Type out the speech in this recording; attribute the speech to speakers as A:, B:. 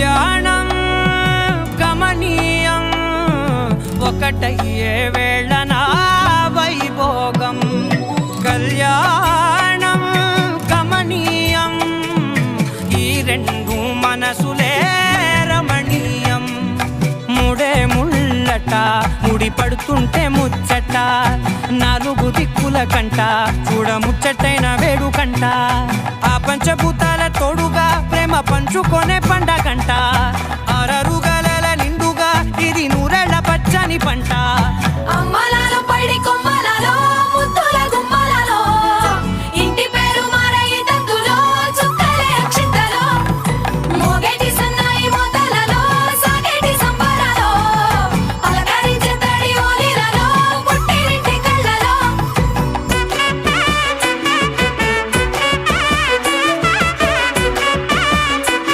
A: కళ్యాణం గమనీయం ఒకటయ్యే వేళ నా వైభోగం. కళ్యాణం గమనీయం ఈ రెండు మనసులే రమణీయం. ముడే ముళ్ళట ముడి పడుతుంటే ముచ్చట నాలుగు దిక్కుల కంట చూడ ముచ్చటైన వేడుకంట. ఆ పంచభూతాల తోడుగా ప్రేమ పంచుకొనే పండగంట. 6 గలల నిండుగా ఇది 100 ఏళ్ల పచ్చని పంట.